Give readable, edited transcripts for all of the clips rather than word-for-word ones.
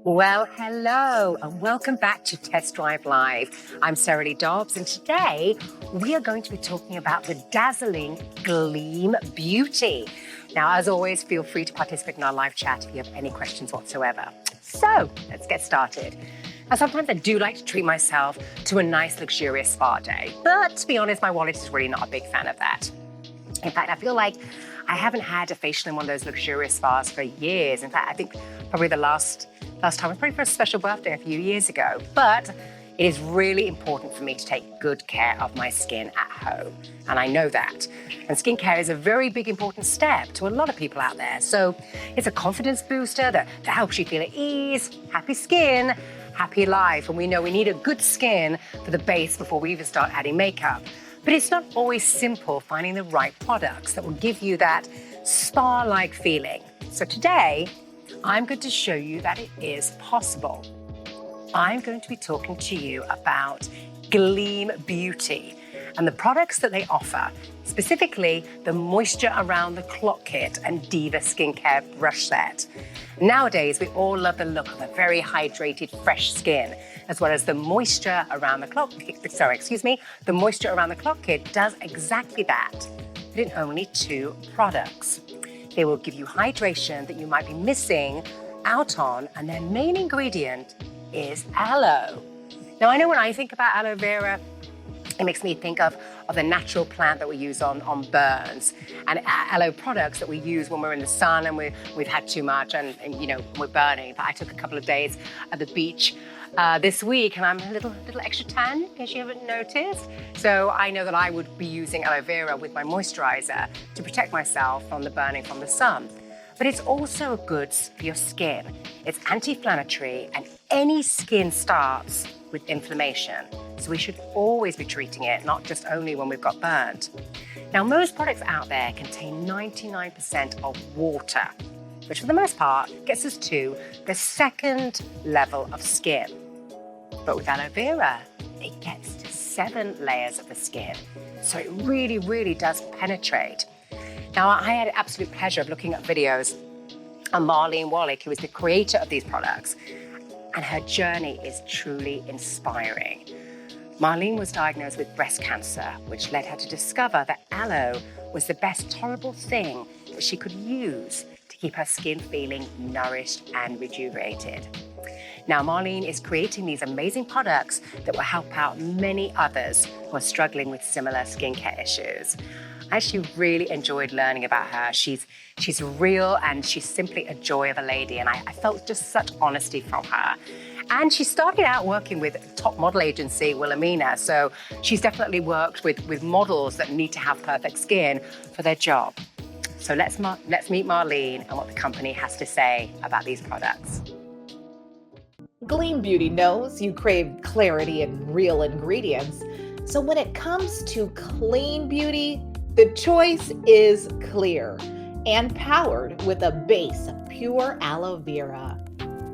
Well, hello, and welcome back to Test Drive Live. I'm Sarah Lee Dobbs, and today we are going to be talking about the dazzling Gleem Beauty. Now, as always, feel free to participate in our live chat if you have any questions whatsoever. So, let's get started. Now, sometimes I do like to treat myself to a nice, luxurious spa day, but to be honest, my wallet is really not a big fan of that. In fact, I feel like I haven't had a facial in one of those luxurious spas for years. In fact, I think probably the last time was probably for a special birthday a few years ago. But it is really important for me to take good care of my skin at home. And I know that. And skincare is a very big, important step to a lot of people out there. So it's a confidence booster that helps you feel at ease, happy skin, happy life. And we know we need a good skin for the base before we even start adding makeup. But it's not always simple finding the right products that will give you that spa-like feeling. So today, I'm going to show you that it is possible. I'm going to be talking to you about Gleem Beauty and the products that they offer, specifically the Moisture Around the Clock Kit and Diva Skincare Brush Set. Nowadays, we all love the look of a very hydrated, fresh skin, as well as the Moisture Around the Clock Kit. The Moisture Around the Clock Kit does exactly that, but in only 2 products. They will give you hydration that you might be missing out on, and their main ingredient is aloe. Now, I know when I think about aloe vera, it makes me think of the natural plant that we use on burns, and aloe products that we use when we're in the sun and we've had too much and we're burning. But I took a couple of days at the beach this week, and I'm a little extra tan, in case you haven't noticed. So I know that I would be using aloe vera with my moisturizer to protect myself from the burning from the sun. But it's also good for your skin. It's anti-inflammatory, and any skin starts with inflammation. So we should always be treating it, not just only when we've got burnt. Now, most products out there contain 99% of water, which for the most part gets us to the second level of skin. But with aloe vera, it gets to 7 layers of the skin. So it really, really does penetrate. Now, I had the absolute pleasure of looking at videos on Marlene Wallach, who is the creator of these products, and her journey is truly inspiring. Marlene was diagnosed with breast cancer, which led her to discover that aloe was the best tolerable thing that she could use to keep her skin feeling nourished and rejuvenated. Now, Marlene is creating these amazing products that will help out many others who are struggling with similar skincare issues. I actually really enjoyed learning about her. She's real, and she's simply a joy of a lady, and I felt just such honesty from her. And she started out working with top model agency, Wilhelmina, so she's definitely worked with models that need to have perfect skin for their job. So let's meet Marlene and what the company has to say about these products. Gleem Beauty knows you crave clarity and real ingredients. So when it comes to clean beauty, the choice is clear and powered with a base of pure aloe vera.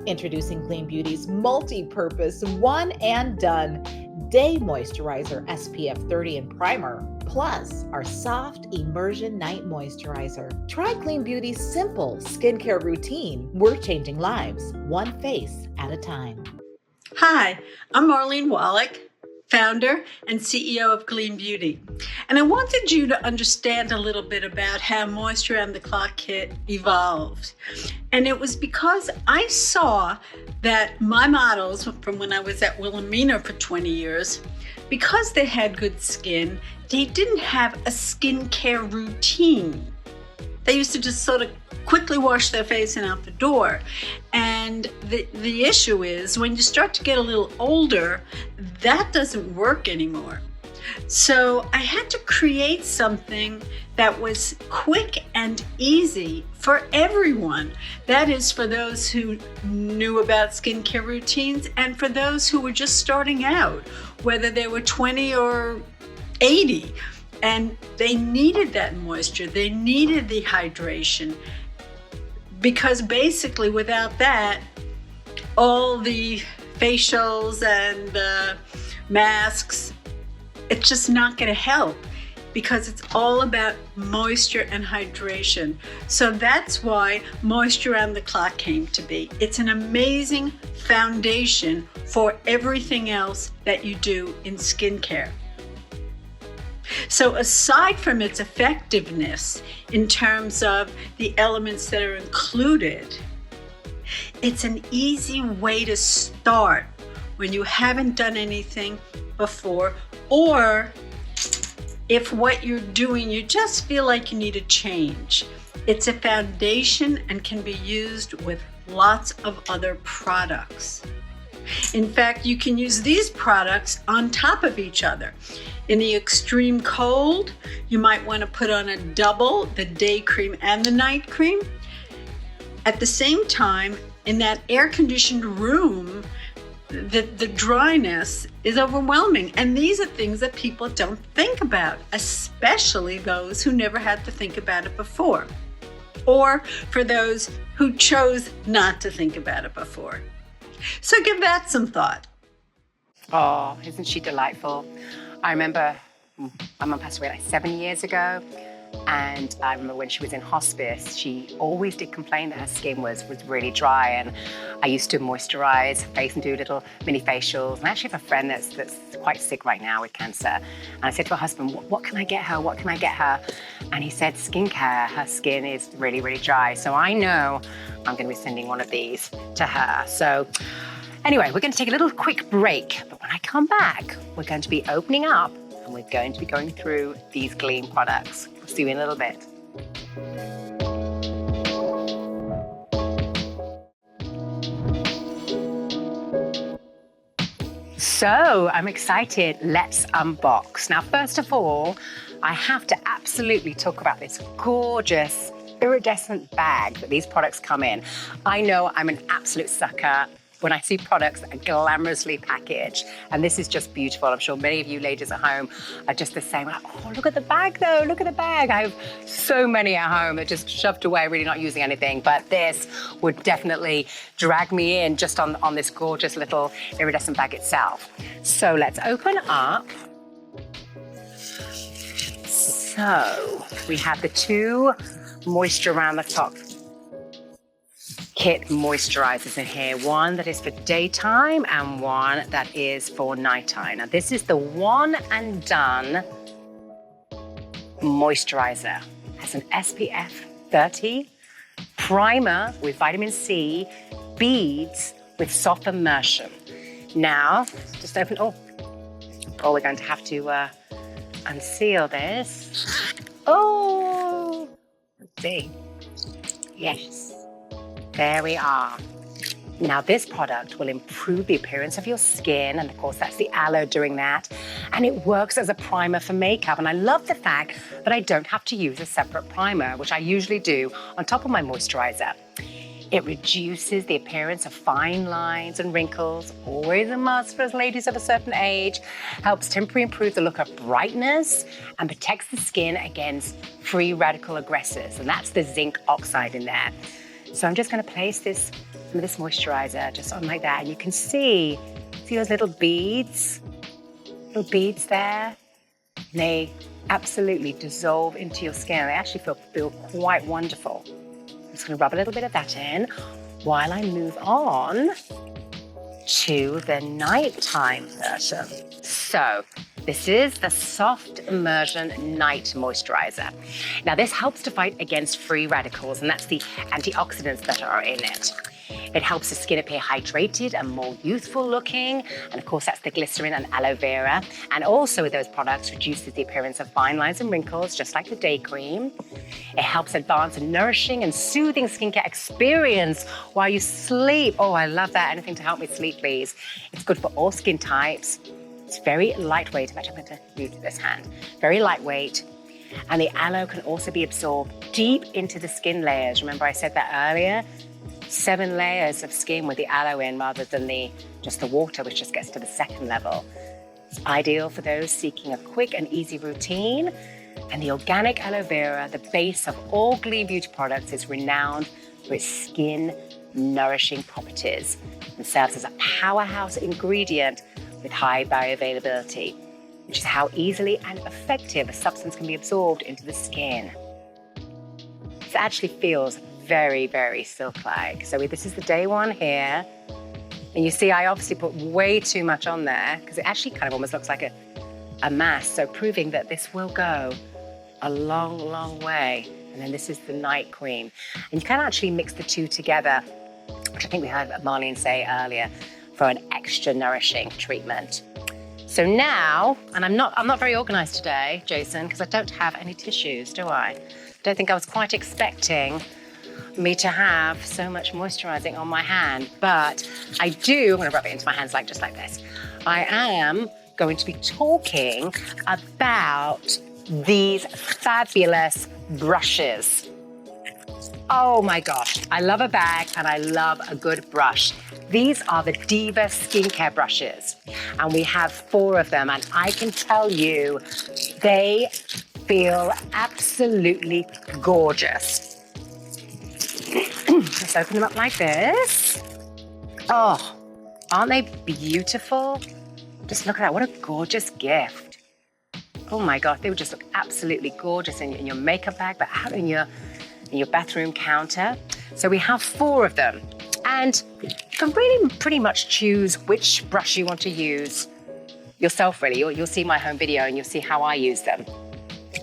Introducing Gleem Beauty's multi-purpose one and done day moisturizer SPF 30 and primer, plus our soft immersion night moisturizer. Try Gleem Beauty's simple skincare routine. We're changing lives, one face at a time. Hi, I'm Marlene Wallach, founder and CEO of Gleem Beauty. And I wanted you to understand a little bit about how Moisture Around the Clock Kit evolved. And it was because I saw that my models from when I was at Wilhelmina for 20 years, because they had good skin, they didn't have a skincare routine. They used to just sort of quickly wash their face and out the door. And the issue is when you start to get a little older, that doesn't work anymore. So I had to create something that was quick and easy for everyone. That is for those who knew about skincare routines and for those who were just starting out, whether they were 20 or 80. And they needed that moisture, they needed the hydration, because basically without that, all the facials and the masks, it's just not going to help. because it's all about moisture and hydration. So that's why Moisture Around the Clock came to be. It's an amazing foundation for everything else that you do in skincare. So aside from its effectiveness in terms of the elements that are included, it's an easy way to start when you haven't done anything before, or if what you're doing, you just feel like you need a change. It's a foundation and can be used with lots of other products. In fact, you can use these products on top of each other. In the extreme cold, you might want to put on a double, the day cream and the night cream. At the same time, in that air-conditioned room, the dryness is overwhelming. And these are things that people don't think about, especially those who never had to think about it before, or for those who chose not to think about it before. So give that some thought. Oh, isn't she delightful? I remember my mum passed away like 7 years ago. And I remember when she was in hospice, she always did complain that her skin was really dry. And I used to moisturize her face and do little mini facials. And I actually have a friend that's quite sick right now with cancer. And I said to her husband, what can I get her? What can I get her? And he said, skincare. Her skin is really, really dry. So I know I'm going to be sending one of these to her. So anyway, we're going to take a little quick break. But when I come back, we're going to be opening up and we're going to be going through these Gleem products. We'll see you in a little bit. So I'm excited. Let's unbox. Now, first of all, I have to absolutely talk about this gorgeous iridescent bag that these products come in. I know I'm an absolute sucker when I see products that are glamorously packaged, and this is just beautiful. I'm sure many of you ladies at home are just the same. Like, oh, look at the bag though, look at the bag. I have so many at home that just shoved away, really not using anything, but this would definitely drag me in just on this gorgeous little iridescent bag itself. So let's open up. So we have the two Moisture Around the Clock Kit moisturizers in here. One that is for daytime and one that is for nighttime. Now this is the one and done moisturizer. It has an SPF 30, primer with vitamin C, beads with soft immersion. Now, just open, oh, we're going to have to unseal this. Oh, let's see. Yes. There we are. Now this product will improve the appearance of your skin, and of course that's the aloe doing that, and it works as a primer for makeup. And I love the fact that I don't have to use a separate primer, which I usually do on top of my moisturizer. It reduces the appearance of fine lines and wrinkles, always a must for us ladies of a certain age, helps temporarily improve the look of brightness, and protects the skin against free radical aggressors, and that's the zinc oxide in there. So I'm just going to place some of this moisturizer just on like that. And you can see those little beads there? And they absolutely dissolve into your skin. They actually feel quite wonderful. I'm just going to rub a little bit of that in while I move on to the nighttime version. So this is the Soft Immersion Night Moisturizer. Now this helps to fight against free radicals, and that's the antioxidants that are in it. It helps the skin appear hydrated and more youthful looking. And of course, that's the glycerin and aloe vera. And also with those products, reduces the appearance of fine lines and wrinkles, just like the day cream. It helps advance a nourishing and soothing skincare experience while you sleep. Oh, I love that. Anything to help me sleep, please. It's good for all skin types. It's very lightweight. In fact, I'm going to move this hand. Very lightweight. And the aloe can also be absorbed deep into the skin layers. Remember I said that earlier? 7 layers of skin with the aloe in rather than just the water, which just gets to the second level. It's ideal for those seeking a quick and easy routine. And the organic aloe vera, the base of all Gleem Beauty products, is renowned for its skin nourishing properties and serves as a powerhouse ingredient with high bioavailability. which is how easily and effective a substance can be absorbed into the skin. It actually feels very, very silk-like. So this is the day one here. And you see, I obviously put way too much on there because it actually kind of almost looks like a mass. So proving that this will go a long, long way. And then this is the night cream. And you can actually mix the two together, which I think we heard Marlene say earlier, for an extra nourishing treatment. So now, and I'm not very organized today, Jason, because I don't have any tissues, do I? I don't think I was quite expecting me to have so much moisturizing on my hand, but I'm gonna rub it into my hands just like this. I am going to be talking about these fabulous brushes. Oh my gosh, I love a bag and I love a good brush. These are the Diva skincare brushes, and we have 4 of them, and I can tell you, they feel absolutely gorgeous. Let's open them up like this. Oh, aren't they beautiful? Just look at that, what a gorgeous gift. Oh my God, they would just look absolutely gorgeous in your makeup bag, but out in your bathroom counter. So we have 4 of them. And you can really pretty much choose which brush you want to use yourself, really. You'll see my home video and you'll see how I use them.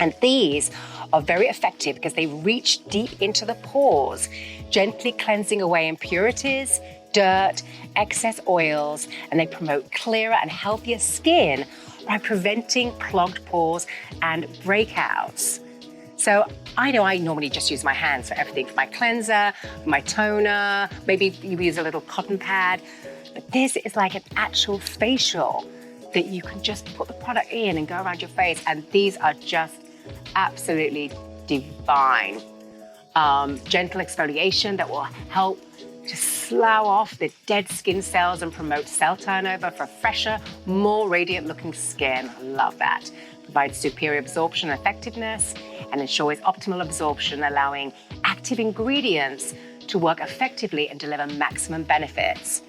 And these are very effective because they reach deep into the pores, gently cleansing away impurities, dirt, excess oils, and they promote clearer and healthier skin by preventing clogged pores and breakouts. So I know I normally just use my hands for everything, for my cleanser, for my toner, maybe you use a little cotton pad, but this is like an actual facial that you can just put the product in and go around your face, and these are just absolutely divine. Gentle exfoliation that will help to slough off the dead skin cells and promote cell turnover for fresher, more radiant looking skin. I love that. Provides superior absorption and effectiveness and ensures optimal absorption, allowing active ingredients to work effectively and deliver maximum benefits.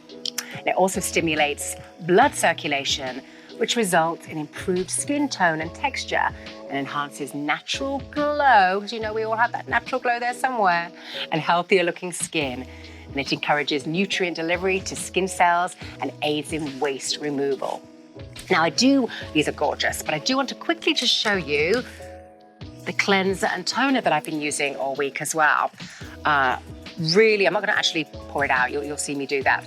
And it also stimulates blood circulation, which results in improved skin tone and texture and enhances natural glow, because you know we all have that natural glow there somewhere, and healthier looking skin. And it encourages nutrient delivery to skin cells and aids in waste removal. Now these are gorgeous, but I do want to quickly just show you the cleanser and toner that I've been using all week as well. Really, I'm not gonna actually pour it out. You'll see me do that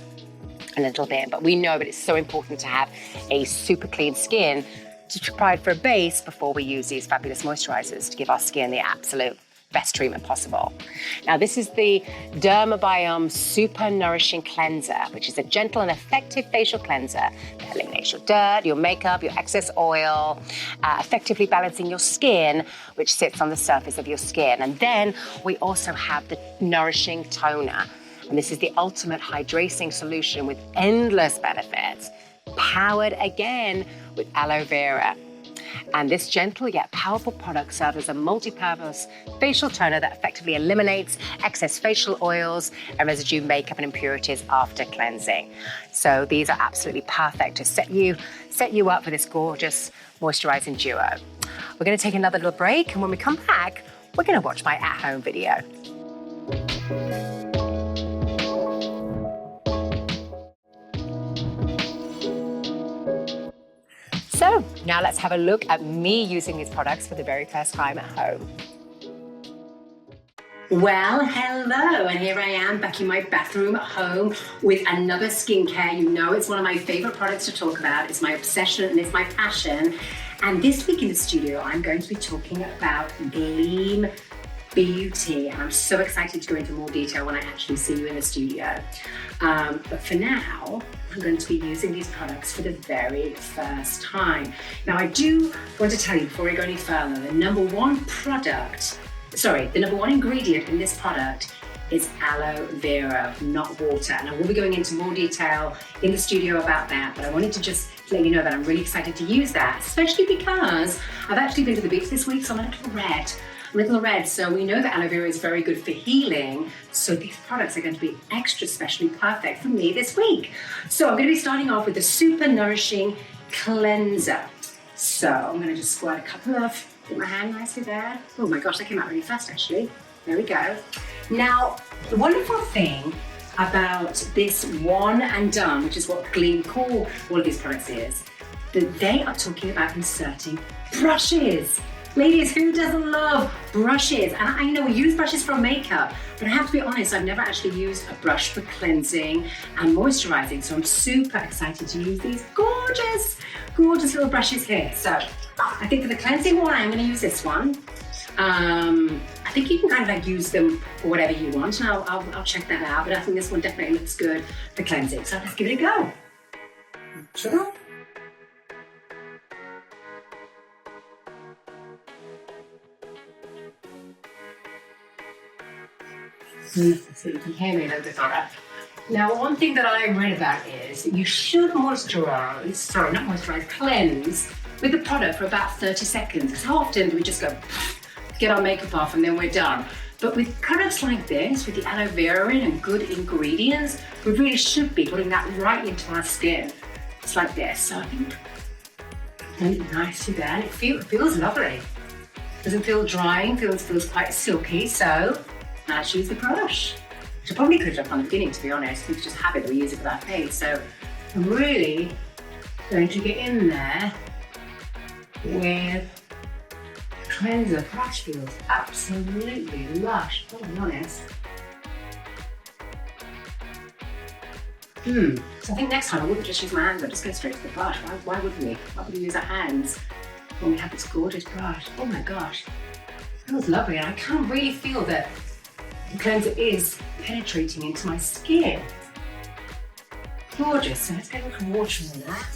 a little bit, but we know that it's so important to have a super clean skin to provide for a base before we use these fabulous moisturizers to give our skin the absolute best treatment possible. Now, this is the Dermabiome Super Nourishing Cleanser, which is a gentle and effective facial cleanser that eliminates your dirt, your makeup, your excess oil, effectively balancing your skin, which sits on the surface of your skin. And then we also have the Nourishing Toner. And this is the ultimate hydrating solution with endless benefits, powered again with aloe vera. And this gentle yet powerful product serves as a multi-purpose facial toner that effectively eliminates excess facial oils and residue makeup and impurities after cleansing. So these are absolutely perfect to set you up for this gorgeous moisturizing duo. We're going to take another little break, and when we come back, we're going to watch my at-home video. So now let's have a look at me using these products for the very first time at home. Well, hello, and here I am back in my bathroom at home with another skincare. You know it's one of my favorite products to talk about. It's my obsession and it's my passion. And this week in the studio, I'm going to be talking about Gleem Beauty. And I'm so excited to go into more detail when I actually see you in the studio. But for now, I'm going to be using these products for the very first time. Now, I do want to tell you before I go any further, the number one ingredient in this product is aloe vera, not water. And I will be going into more detail in the studio about that, but I wanted to just let you know that I'm really excited to use that, especially because I've actually been to the beach this week, so I'm a little red. So we know that aloe vera is very good for healing. So these products are going to be extra specially perfect for me this week. So I'm going to be starting off with the Super Nourishing Cleanser. So I'm going to just squirt a couple of, put my hand nicely there. Oh my gosh, that came out really fast actually. There we go. Now, the wonderful thing about this one and done, which is what Gleem call all of these products is, that they are talking about inserting brushes. Ladies, who doesn't love brushes? And I know we use brushes for makeup, but I have to be honest, I've never actually used a brush for cleansing and moisturizing. So I'm super excited to use these gorgeous, gorgeous little brushes here. So I think for the cleansing one, I'm gonna use this one. I think you can kind of like use them for whatever you want, and I'll check that out, but I think this one definitely looks good for cleansing. So let's give it a go. Sure. So you can hear me a little bit better. Now, one thing that I read about is that you should cleanse with the product for about 30 seconds. Because often we just go, get our makeup off and then we're done. But with products like this, with the aloe vera in and good ingredients, we really should be putting that right into our skin. It's like this. So I think really nicely there. And it feels lovely. Doesn't feel drying, feels quite silky. So now let's use the brush. Which I probably could have done from the beginning, to be honest. We could just have it, we use it for that face. So I'm really going to get in there with cleanser. Brush feels absolutely lush, I'll be honest. So I think next time I wouldn't just use my hands, I'd just go straight to the brush. Why wouldn't we? Why would we use our hands when we have this gorgeous brush? Oh my gosh, it feels lovely, and I can really feel that the cleanser is penetrating into my skin. Gorgeous. So let's get a little water in that.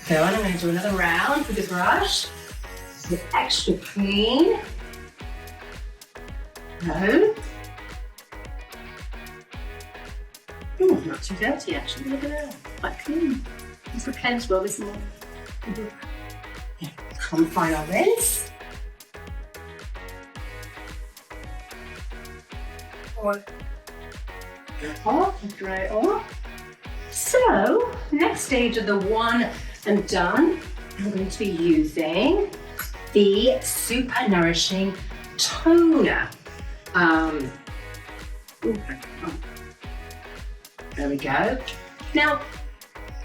So I'm going to do another round with the brush. It's extra clean. No. Ooh, not too dirty actually. Look at that. Quite clean. Let's go cleanse well this morning. Come find our rinse. Off, dry it off. So, next stage of the one and done, I'm going to be using the Super Nourishing Toner. There we go. Now,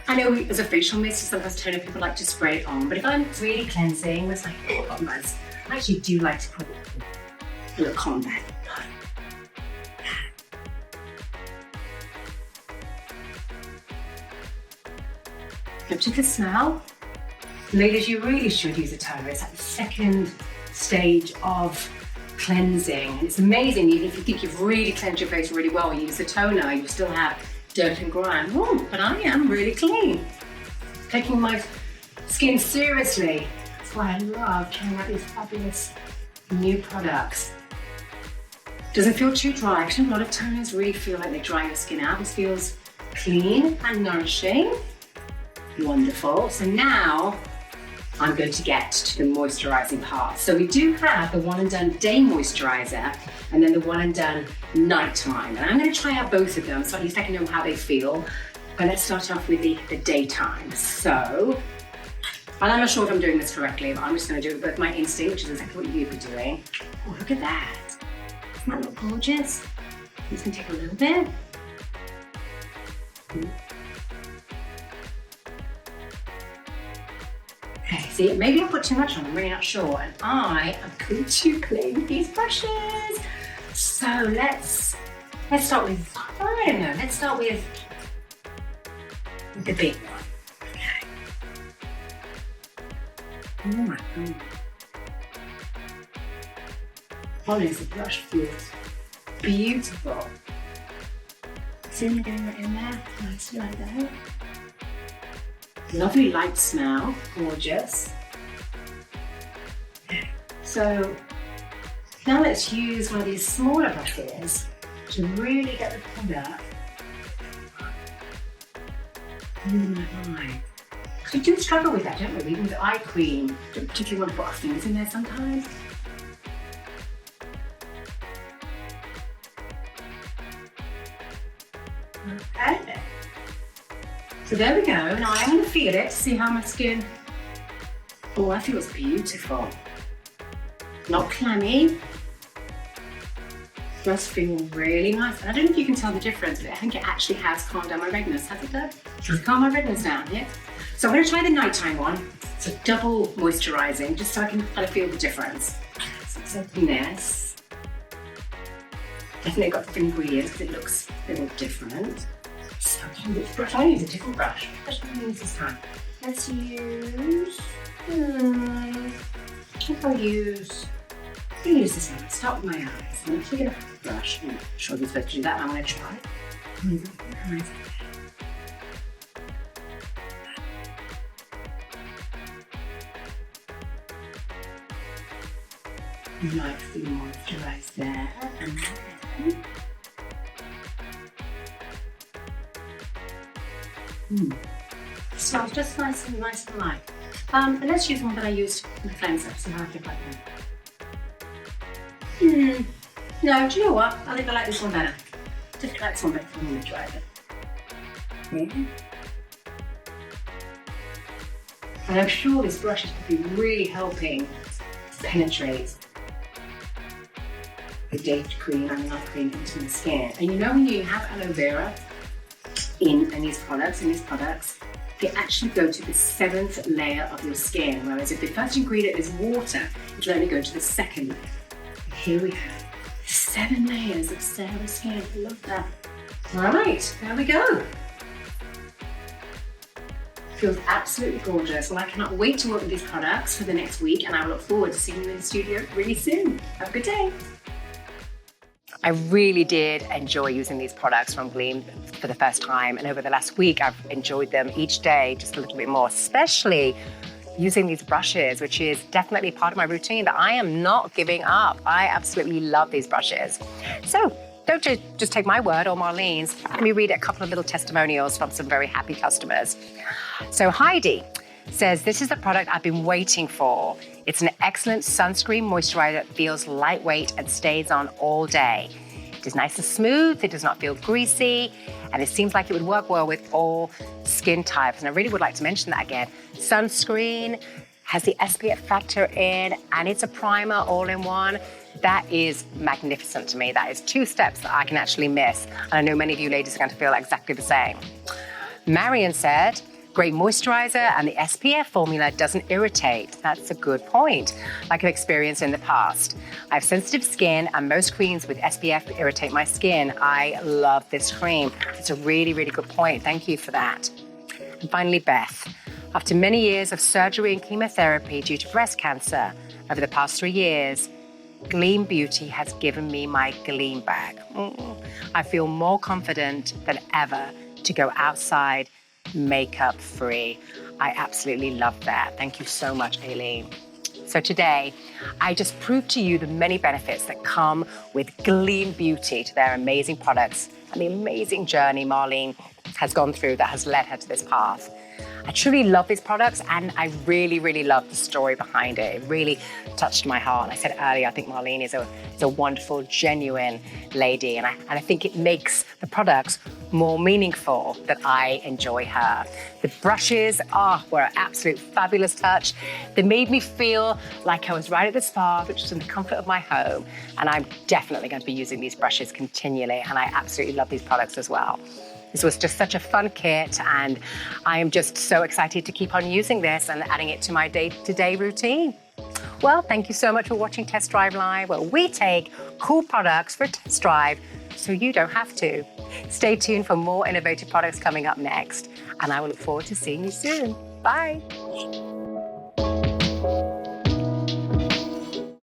I know as a facial mist, sometimes toner people like to spray it on, but if I'm really cleansing with like commas, I actually do like to put a little combat. Look at the smell. Ladies, you really should use a toner. It's like the second stage of cleansing. And it's amazing, even if you think you've really cleansed your face really well, you use a toner, you still have dirt and grime. Oh, but I am really clean. Taking my skin seriously. That's why I love trying out these fabulous new products. Doesn't feel too dry. Actually, a lot of toners really feel like they dry your skin out. This feels clean and nourishing. Wonderful. So now I'm going to get to the moisturizing part. So we do have the one and done day moisturizer and then the one and done nighttime. And I'm going to try out both of them so at least I can know how they feel. But let's start off with the daytime. So, and I'm not sure if I'm doing this correctly, but I'm just going to do it with my instinct, which is exactly what you'd be doing. Oh, look at that. Doesn't that look gorgeous? I'm just going to take a little bit. Okay, see, maybe I put too much on, I'm really not sure. And I am going to play with these brushes. So let's start with, I don't know, let's start with the big one. Okay. Oh my God. Honestly, the brush feels beautiful. See me getting that in there? Nicely like that. Lovely light smell, gorgeous. So now let's use one of these smaller brushes to really get the product in my eye. Because we do struggle with that, don't we? Even with eye cream, don't particularly want to put our fingers in there sometimes. Okay. So there we go. Now I'm going to feel it to see how my skin. Oh, that feels beautiful. Not clammy. Does feel really nice. I don't know if you can tell the difference, but I think it actually has calmed down my redness. Has it done? It's calmed my redness down, yeah? So I'm going to try the nighttime one. It's a double moisturizing, just so I can kind of feel the difference. So let's open this. Definitely got different ingredients because it looks a little different. So which brush? I use a different brush. Which brush do I use this time? Let's use. I think I'll use this one. Start with my eyes. I'm going to pick it up with the brush. I'm not sure if you're supposed to do that. I'm going to try. Nicely moisturize there. And then. Smells just nice and light. And let's use one that I used in the cleanser. See how I feel like that. No, do you know what? I think I like this one better. I think I like this one better for the moisturizer. And I'm sure this brush is going to be really helping penetrate the date cream and the night cream into the skin. And you know when you have aloe vera in these products, they actually go to the 7th layer of your skin, whereas if the first ingredient is water, it'll only go to the 2nd layer. Here we have 7 layers of Sarah's skin. I love that. All right, there we go. Feels absolutely gorgeous. Well, I cannot wait to work with these products for the next week, and I look forward to seeing you in the studio really soon. Have a good day. I really did enjoy using these products from Gleem for the first time, and over the last week, I've enjoyed them each day just a little bit more, especially using these brushes, which is definitely part of my routine that I am not giving up. I absolutely love these brushes. So don't just take my word or Marlene's. Let me read a couple of little testimonials from some very happy customers. So Heidi says, this is the product I've been waiting for. It's an excellent sunscreen moisturizer that feels lightweight and stays on all day. It is nice and smooth, it does not feel greasy, and it seems like it would work well with all skin types. And I really would like to mention that again. Sunscreen, has the SPF factor in, and it's a primer all in one. That is magnificent to me. That is 2 steps that I can actually miss. And I know many of you ladies are going to feel exactly the same. Marion said, great moisturizer, and the SPF formula doesn't irritate. That's a good point, like I've experienced in the past. I have sensitive skin, and most creams with SPF irritate my skin. I love this cream. It's a really, really good point. Thank you for that. And finally, Beth. After many years of surgery and chemotherapy due to breast cancer over the past 3 years, Gleem Beauty has given me my Gleem back. I feel more confident than ever to go outside makeup free. I absolutely love that. Thank you so much, Aileen. So today, I just proved to you the many benefits that come with Gleem Beauty to their amazing products and the amazing journey Marlene has gone through that has led her to this path. I truly love these products, and I really, really love the story behind it. It really touched my heart. And I said earlier, I think Marlene is a wonderful, genuine lady, and I think it makes the products more meaningful that I enjoy her. The brushes were an absolute fabulous touch. They made me feel like I was right at the spa, which was in the comfort of my home. And I'm definitely going to be using these brushes continually, and I absolutely love these products as well. This was just such a fun kit, and I am just so excited to keep on using this and adding it to my day-to-day routine. Well, thank you so much for watching Test Drive Live, where we take cool products for test drive so you don't have to. Stay tuned for more innovative products coming up next, and I will look forward to seeing you soon. Bye.